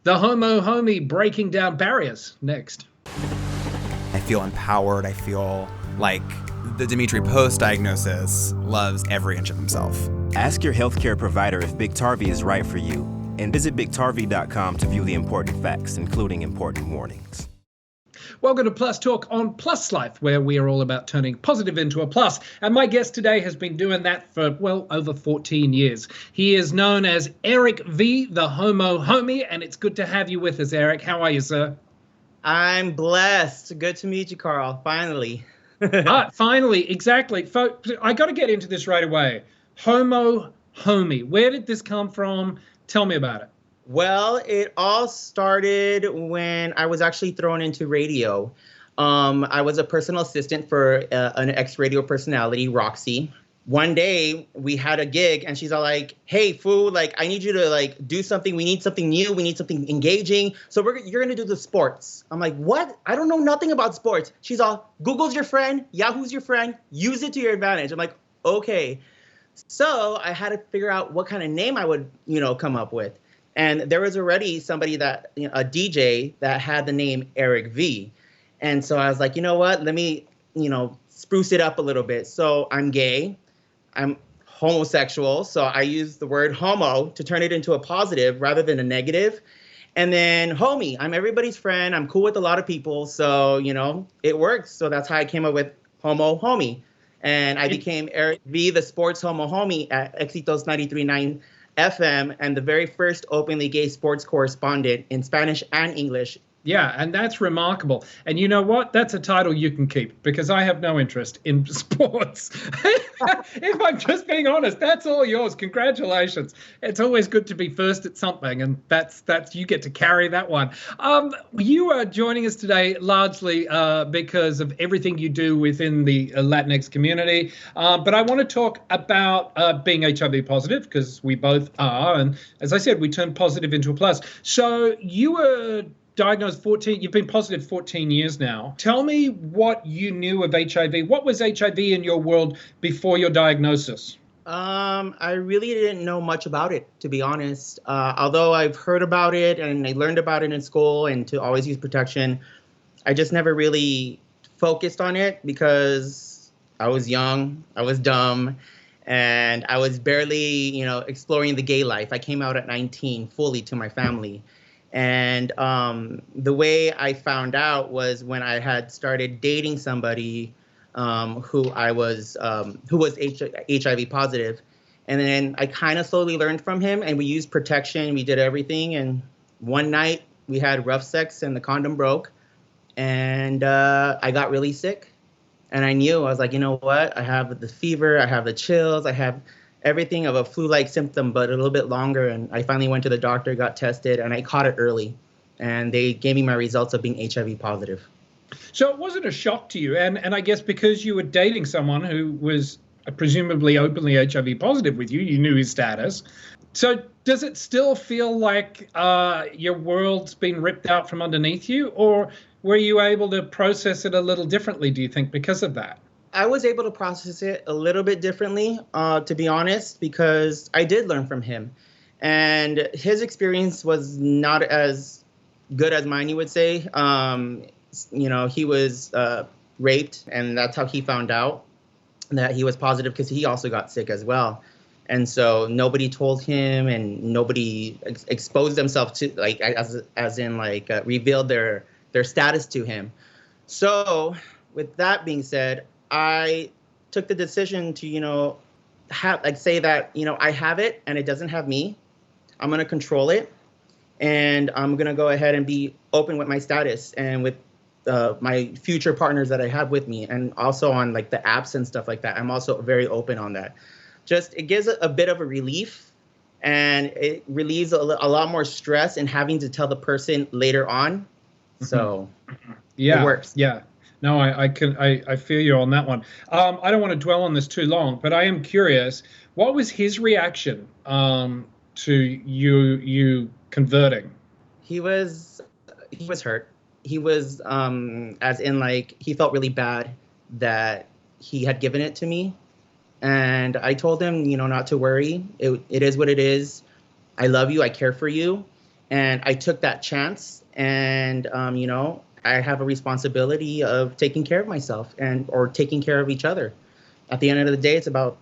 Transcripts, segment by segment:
The Homo Homie breaking down barriers next. I feel empowered. I feel like the Dimitri Post diagnosis loves every inch of himself. Ask your healthcare provider if Biktarvy is right for you, and visit Biktarvy.com to view the important facts, including important warnings. Welcome to Plus Talk on Plus Life, where we are all about turning positive into a plus. And my guest today has been doing that for, well, over 14 years. He is known as Erik V, the Homo Homie, and it's good to have you with us, Erik. How are you, sir? I'm blessed. Good to meet you, Carl. Finally. Finally, exactly. Folks, I got to get into this right away. Homo Homie. Where did this come from? Tell me about it. Well, it all started when I was actually thrown into radio. I was a personal assistant for an ex-radio personality, Roxy. One day we had a gig and she's all like, "Hey, fool, like I need you to like do something. We need something new. We need something engaging. So you're going to do the sports." I'm like, "What? I don't know nothing about sports." She's all, "Google's your friend. Yahoo's your friend. Use it to your advantage." I'm like, "Okay." So I had to figure out what kind of name I would, come up with. And there was already somebody that, a DJ that had the name Erik V. And so I was like, you know what, let me, spruce it up a little bit. So I'm gay, I'm homosexual. So I use the word homo to turn it into a positive rather than a negative. And then homie, I'm everybody's friend. I'm cool with a lot of people. So, it works. So that's how I came up with Homo Homie. And I became Erik V, the sports Homo Homie at Exitos 93.9 FM and the very first openly gay sports correspondent in Spanish and English. Yeah, and that's remarkable. And you know what? That's a title you can keep because I have no interest in sports. If I'm just being honest, that's all yours. Congratulations. It's always good to be first at something, and that's you get to carry that one. You are joining us today largely because of everything you do within the Latinx community. But I want to talk about being HIV positive because we both are. And as I said, we turn positive into a plus. So you were diagnosed you've been positive 14 years now. Tell me what you knew of HIV. What was HIV in your world before your diagnosis? I really didn't know much about it, to be honest. Although I've heard about it and I learned about it in school and to always use protection, I just never really focused on it because I was young, I was dumb, and I was barely, exploring the gay life. I came out at 19 fully to my family. And the way I found out was when I had started dating somebody who was HIV positive. And then I kind of slowly learned from him and we used protection. We did everything. And one night we had rough sex and the condom broke and I got really sick. And I knew, I was like, you know what? I have the fever, I have the chills, I have everything of a flu-like symptom, but a little bit longer. And I finally went to the doctor, got tested, and I caught it early. And they gave me my results of being HIV positive. So it wasn't a shock to you. And I guess because you were dating someone who was presumably openly HIV positive with you, you knew his status. So does it still feel like your world's been ripped out from underneath you? Or were you able to process it a little differently, do you think, because of that? I was able to process it a little bit differently, to be honest, because I did learn from him. And his experience was not as good as mine, you would say. He was raped, and that's how he found out that he was positive because he also got sick as well. And so nobody told him and nobody exposed themselves to, like, revealed their status to him. So with that being said, I took the decision to, say that, I have it and it doesn't have me. I'm going to control it. And I'm going to go ahead and be open with my status and with my future partners that I have with me. And also on like the apps and stuff like that. I'm also very open on that. Just it gives a bit of a relief and it relieves a lot more stress in having to tell the person later on. So yeah, it works. Yeah. No, I feel you on that one. I don't want to dwell on this too long, but I am curious. What was his reaction to you converting? He was hurt. He was as in like he felt really bad that he had given it to me, and I told him not to worry. It is what it is. I love you. I care for you. And I took that chance, and I have a responsibility of taking care of myself or taking care of each other. At the end of the day, it's about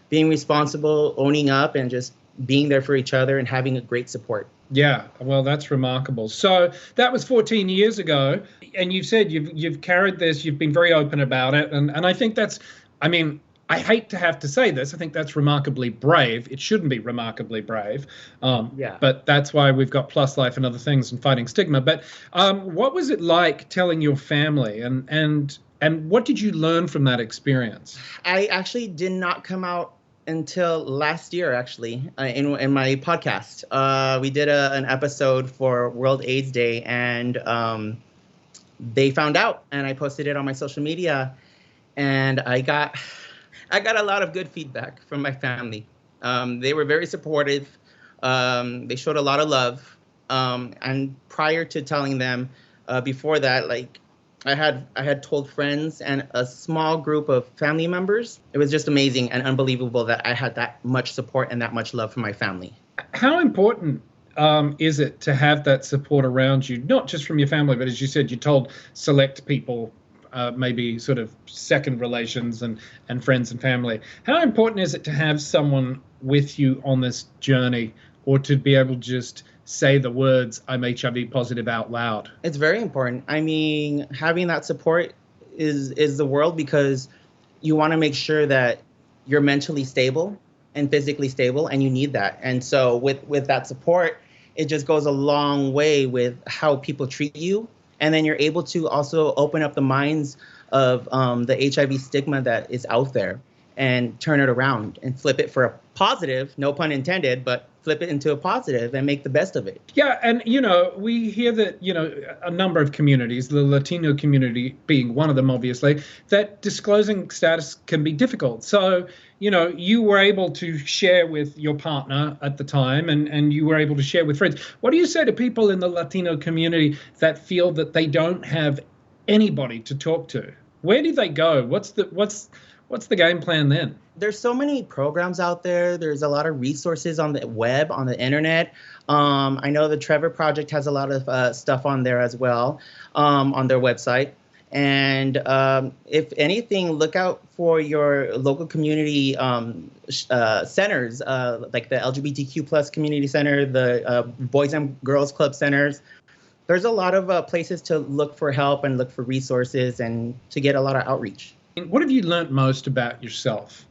being responsible, owning up, and just being there for each other and having a great support. Yeah, well, that's remarkable. So that was 14 years ago, and you've said you've carried this, you've been very open about it, and I think that's, I mean, I hate to have to say this, I think that's remarkably brave. It shouldn't be remarkably brave, but that's why we've got Plus Life and other things and fighting stigma. But what was it like telling your family, and what did you learn from that experience? I actually did not come out until last year, actually, in my podcast. We did an episode for World AIDS Day, and they found out, and I posted it on my social media, and I got a lot of good feedback from my family. They were very supportive. They showed a lot of love. And prior to telling them, before that, like, I had told friends and a small group of family members. It was just amazing and unbelievable that I had that much support and that much love from my family. How important is it to have that support around you, not just from your family, but as you said, you told select people, maybe sort of second relations and friends and family. How important is it to have someone with you on this journey, or to be able to just say the words, I'm HIV positive, out loud? It's very important. I mean, having that support is the world, because you want to make sure that you're mentally stable and physically stable, and you need that. And so with that support, it just goes a long way with how people treat you. And then you're able to also open up the minds of the HIV stigma that is out there, and turn it around and flip it for a positive, no pun intended, but flip it into a positive and make the best of it. Yeah, and we hear that a number of communities, the Latino community being one of them, obviously, that disclosing status can be difficult. So you were able to share with your partner at the time, and you were able to share with friends. What do you say to people in the Latino community that feel that they don't have anybody to talk to? Where do they go? What's the game plan then? There's so many programs out there. There's a lot of resources on the web, on the internet. I know the Trevor Project has a lot of stuff on there as well, on their website. And if anything, look out for your local community centers, like the LGBTQ plus community center, the Boys and Girls Club centers. There's a lot of places to look for help and look for resources and to get a lot of outreach. What have you learned most about yourself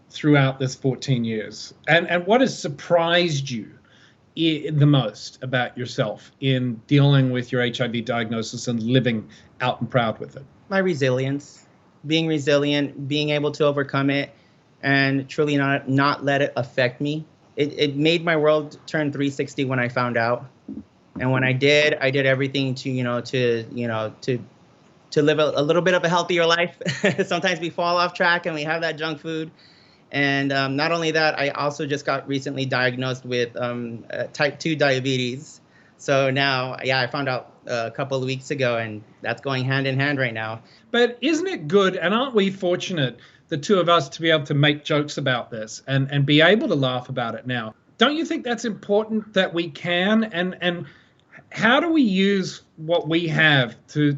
throughout this 14 years? And what has surprised you the most about yourself in dealing with your HIV diagnosis and living out and proud with it? My resilience, being resilient, being able to overcome it, and truly not let it affect me. It made my world turn 360 when I found out. And when I did everything to live a little bit of a healthier life. Sometimes we fall off track and we have that junk food. And not only that, I also just got recently diagnosed with type 2 diabetes. So now, I found out a couple of weeks ago, and that's going hand in hand right now. But isn't it good, and aren't we fortunate, the two of us, to be able to make jokes about this and be able to laugh about it now? Don't you think that's important that we can? And how do we use what we have to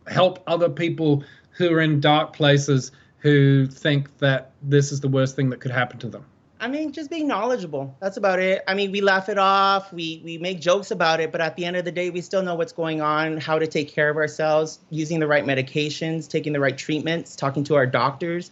help other people who are in dark places, who think that this is the worst thing that could happen to them? I mean, just being knowledgeable. That's about it. I mean, we laugh it off. We make jokes about it. But at the end of the day, we still know what's going on, how to take care of ourselves, using the right medications, taking the right treatments, talking to our doctors.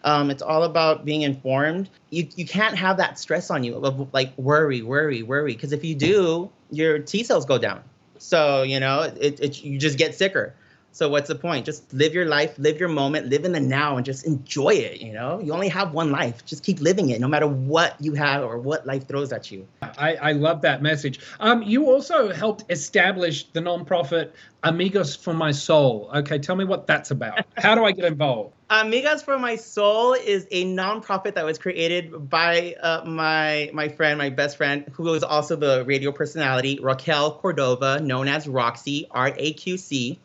It's all about being informed. You can't have that stress on you of like worry. Because if you do, your T cells go down. So, you just get sicker. So what's the point? Just live your life, live your moment, live in the now, and just enjoy it. You only have one life. Just keep living it, no matter what you have or what life throws at you. I love that message. You also helped establish the nonprofit Amigos for My Soul. Okay, tell me what that's about. How do I get involved? Amigos for My Soul is a nonprofit that was created by my best friend, who is also the radio personality, Raquel Cordova, known as Roxy, RAQC.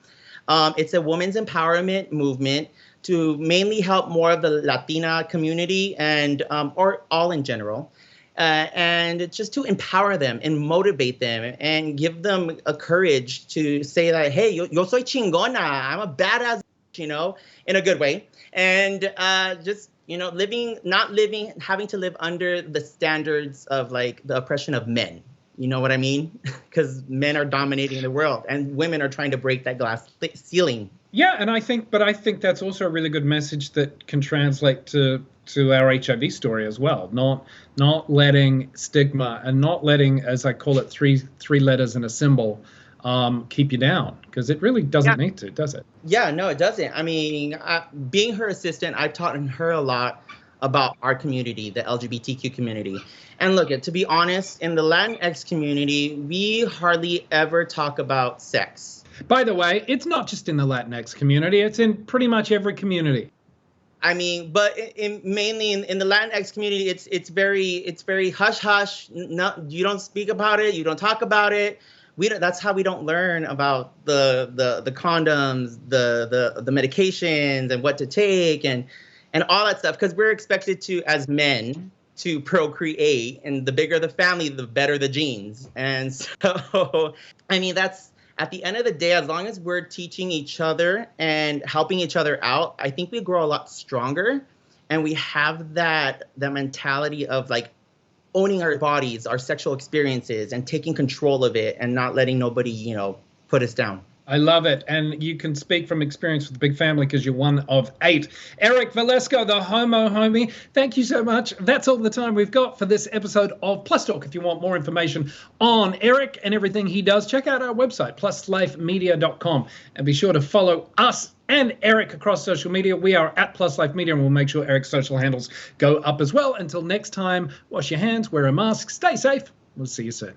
It's a women's empowerment movement to mainly help more of the Latina community and or all in general. and just to empower them and motivate them and give them a courage to say that, hey, yo soy chingona, I'm a badass, in a good way. And just, having to live under the standards of like the oppression of men. You know what I mean? Because men are dominating the world and women are trying to break that glass ceiling. Yeah, and I think that's also a really good message that can translate to our HIV story as well. Not letting stigma and not letting, as I call it, three letters and a symbol keep you down, because it really doesn't need to, does it? Yeah, no, it doesn't. I mean, being her assistant, I've taught her a lot about our community, the LGBTQ community. And look, to be honest, in the Latinx community, we hardly ever talk about sex. By the way, it's not just in the Latinx community, it's in pretty much every community. I mean, but mainly in the Latinx community, it's very hush hush. No, you don't speak about it, you don't talk about it. That's how we don't learn about the condoms, the medications and what to take and all that stuff, because we're expected to, as men, to procreate, and the bigger the family, the better the genes. And so, I mean, that's, at the end of the day, as long as we're teaching each other and helping each other out, I think we grow a lot stronger, and we have that mentality of like owning our bodies, our sexual experiences, and taking control of it and not letting nobody, put us down. I love it. And you can speak from experience with the big family because you're one of 8. Erik Velasco, the homo homie, thank you so much. That's all the time we've got for this episode of Plus Talk. If you want more information on Erik and everything he does, check out our website, pluslifemedia.com, and be sure to follow us and Erik across social media. We are at Plus Life Media, and we'll make sure Erik's social handles go up as well. Until next time, wash your hands, wear a mask, stay safe. We'll see you soon.